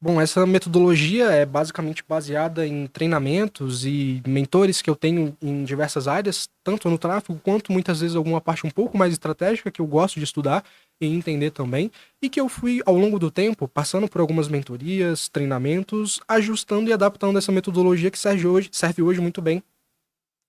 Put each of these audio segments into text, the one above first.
Bom, essa metodologia é basicamente baseada em treinamentos e mentores que eu tenho em diversas áreas, tanto no tráfego quanto muitas vezes alguma parte um pouco mais estratégica que eu gosto de estudar e entender também, e que eu fui ao longo do tempo passando por algumas mentorias, treinamentos, ajustando e adaptando essa metodologia que serve hoje muito bem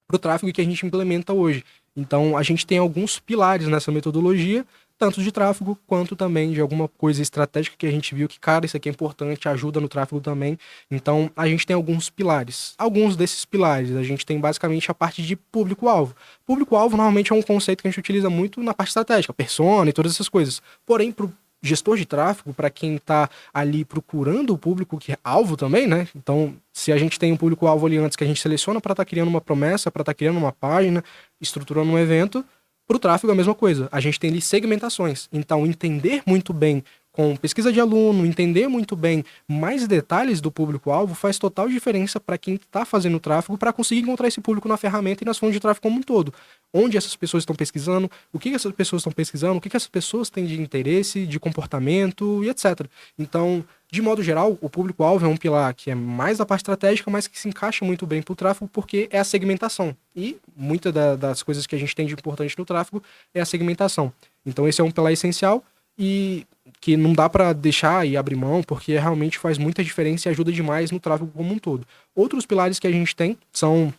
para o tráfego que a gente implementa hoje. Então, a gente tem alguns pilares nessa metodologia, tanto de tráfego quanto também de alguma coisa estratégica que a gente viu que, cara, isso aqui é importante, ajuda no tráfego também. Então, a gente tem alguns pilares. Alguns desses pilares, a gente tem basicamente a parte de público-alvo. Público-alvo normalmente é um conceito que a gente utiliza muito na parte estratégica, persona e todas essas coisas. Porém, para o gestor de tráfego, para quem está ali procurando o público que é alvo também, né? Então, se a gente tem um público-alvo ali antes que a gente seleciona para estar criando uma promessa, para estar criando uma página, estruturando um evento, para o tráfego é a mesma coisa. A gente tem ali segmentações. Então, entender muito bem com pesquisa de aluno, entender muito bem mais detalhes do público-alvo faz total diferença para quem está fazendo o tráfego para conseguir encontrar esse público na ferramenta e nas fontes de tráfego como um todo. Onde essas pessoas estão pesquisando, o que essas pessoas estão pesquisando, o que essas pessoas têm de interesse, de comportamento e etc. Então, de modo geral, o público-alvo é um pilar que é mais da parte estratégica, mas que se encaixa muito bem para o tráfego porque é a segmentação. E muitas das coisas que a gente tem de importante no tráfego é a segmentação. Então, esse é um pilar essencial e que não dá para deixar e abrir mão, porque realmente faz muita diferença e ajuda demais no tráfego como um todo. Outros pilares que a gente tem são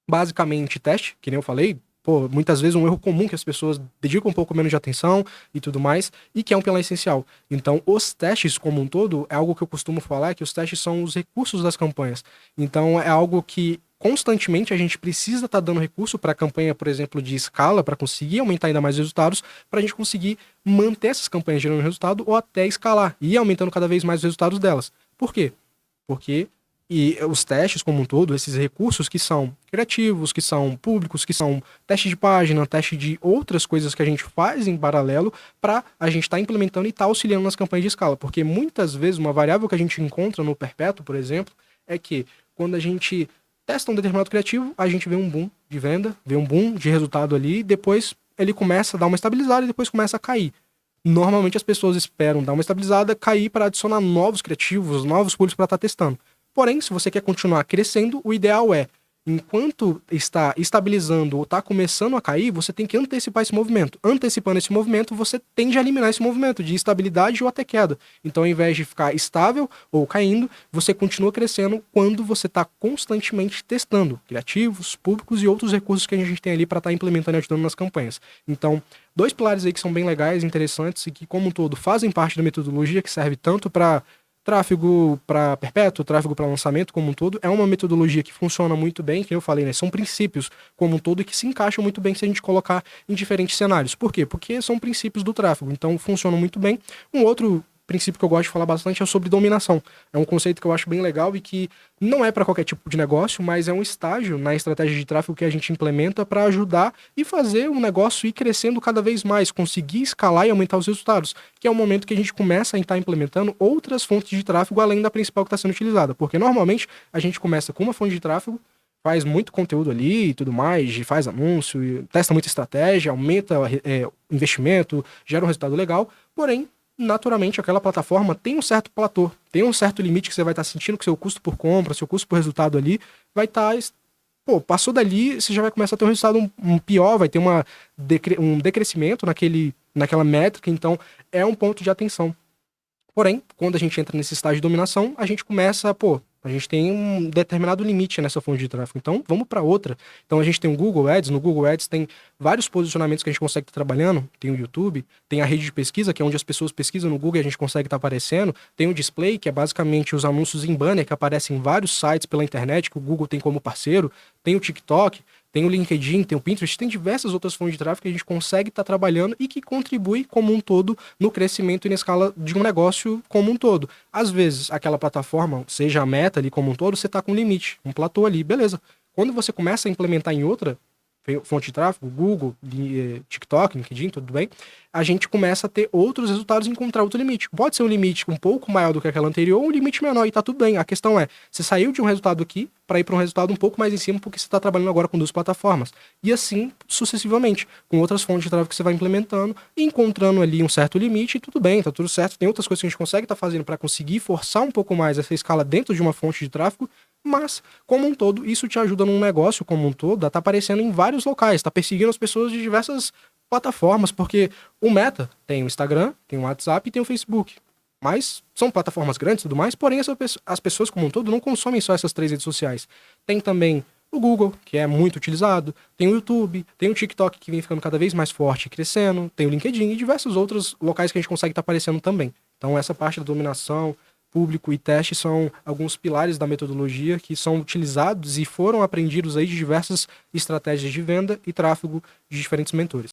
basicamente teste, que nem eu falei, pô, muitas vezes um erro comum que as pessoas dedicam um pouco menos de atenção e tudo mais, e que é um pilar essencial. Então, os testes como um todo, é algo que eu costumo falar, que os testes são os recursos das campanhas. Então, é algo que constantemente a gente precisa estar dando recurso para a campanha, por exemplo, de escala, para conseguir aumentar ainda mais resultados, para a gente conseguir manter essas campanhas gerando resultado ou até escalar e ir aumentando cada vez mais os resultados delas. Por quê? Porque os testes como um todo, esses recursos que são criativos, que são públicos, que são teste de página, teste de outras coisas que a gente faz em paralelo para a gente estar implementando e estar auxiliando nas campanhas de escala. Porque muitas vezes uma variável que a gente encontra no Perpétuo, por exemplo, é que quando a gente testa um determinado criativo, a gente vê um boom de venda, vê um boom de resultado ali, e depois ele começa a dar uma estabilizada e depois começa a cair. Normalmente as pessoas esperam dar uma estabilizada, cair para adicionar novos criativos, novos públicos para estar testando. Porém, se você quer continuar crescendo, o ideal é, enquanto está estabilizando ou está começando a cair, você tem que antecipar esse movimento. Antecipando esse movimento, você tende a eliminar esse movimento de estabilidade ou até queda. Então, ao invés de ficar estável ou caindo, você continua crescendo quando você está constantemente testando criativos, públicos e outros recursos que a gente tem ali para estar implementando e ajudando nas campanhas. Então, dois pilares aí que são bem legais, interessantes e que, como um todo, fazem parte da metodologia que serve tanto para tráfego para perpétuo, tráfego para lançamento como um todo, é uma metodologia que funciona muito bem, que eu falei, né? São princípios como um todo e que se encaixam muito bem se a gente colocar em diferentes cenários. Por quê? Porque são princípios do tráfego, então funcionam muito bem. Um outro princípio que eu gosto de falar bastante é sobre dominação. É um conceito que eu acho bem legal e que não é para qualquer tipo de negócio, mas é um estágio na estratégia de tráfego que a gente implementa para ajudar e fazer o negócio ir crescendo cada vez mais, conseguir escalar e aumentar os resultados, que é o momento que a gente começa a estar implementando outras fontes de tráfego além da principal que está sendo utilizada, porque normalmente a gente começa com uma fonte de tráfego, faz muito conteúdo ali e tudo mais, faz anúncio, testa muita estratégia, aumenta investimento, gera um resultado legal, porém naturalmente aquela plataforma tem um certo platô, tem um certo limite que você vai estar sentindo que seu custo por compra, seu custo por resultado ali vai estar, pô, passou dali, você já vai começar a ter um resultado pior, vai ter um decrescimento naquela métrica, então é um ponto de atenção. Porém, quando a gente entra nesse estágio de dominação, a gente começa, pô, a gente tem um determinado limite nessa fonte de tráfego, então vamos para outra. Então a gente tem o Google Ads, no Google Ads tem vários posicionamentos que a gente consegue estar trabalhando, tem o YouTube, tem a rede de pesquisa, que é onde as pessoas pesquisam no Google e a gente consegue estar aparecendo, tem o display, que é basicamente os anúncios em banner que aparecem em vários sites pela internet, que o Google tem como parceiro, tem o TikTok, tem o LinkedIn, tem o Pinterest, tem diversas outras fontes de tráfego que a gente consegue estar trabalhando e que contribui como um todo no crescimento e na escala de um negócio como um todo. Às vezes, aquela plataforma, seja a meta ali como um todo, você está com um limite, um platô ali, beleza. Quando você começa a implementar em outra, fonte de tráfego, Google, TikTok, LinkedIn, tudo bem, a gente começa a ter outros resultados e encontrar outro limite. Pode ser um limite um pouco maior do que aquela anterior, ou um limite menor, e tá tudo bem. A questão é, você saiu de um resultado aqui para ir para um resultado um pouco mais em cima, porque você está trabalhando agora com duas plataformas. E assim, sucessivamente, com outras fontes de tráfego que você vai implementando, e encontrando ali um certo limite, e tudo bem, tá tudo certo. Tem outras coisas que a gente consegue estar fazendo para conseguir forçar um pouco mais essa escala dentro de uma fonte de tráfego, mas, como um todo, isso te ajuda num negócio como um todo a estar aparecendo em vários locais, tá perseguindo as pessoas de diversas plataformas, porque o Meta tem o Instagram, tem o WhatsApp e tem o Facebook. Mas são plataformas grandes e tudo mais, porém as pessoas como um todo não consomem só essas 3 redes sociais. Tem também o Google, que é muito utilizado, tem o YouTube, tem o TikTok, que vem ficando cada vez mais forte e crescendo, tem o LinkedIn e diversos outros locais que a gente consegue estar aparecendo também. Então essa parte da dominação, público e teste são alguns pilares da metodologia que são utilizados e foram aprendidos aí de diversas estratégias de venda e tráfego de diferentes mentores.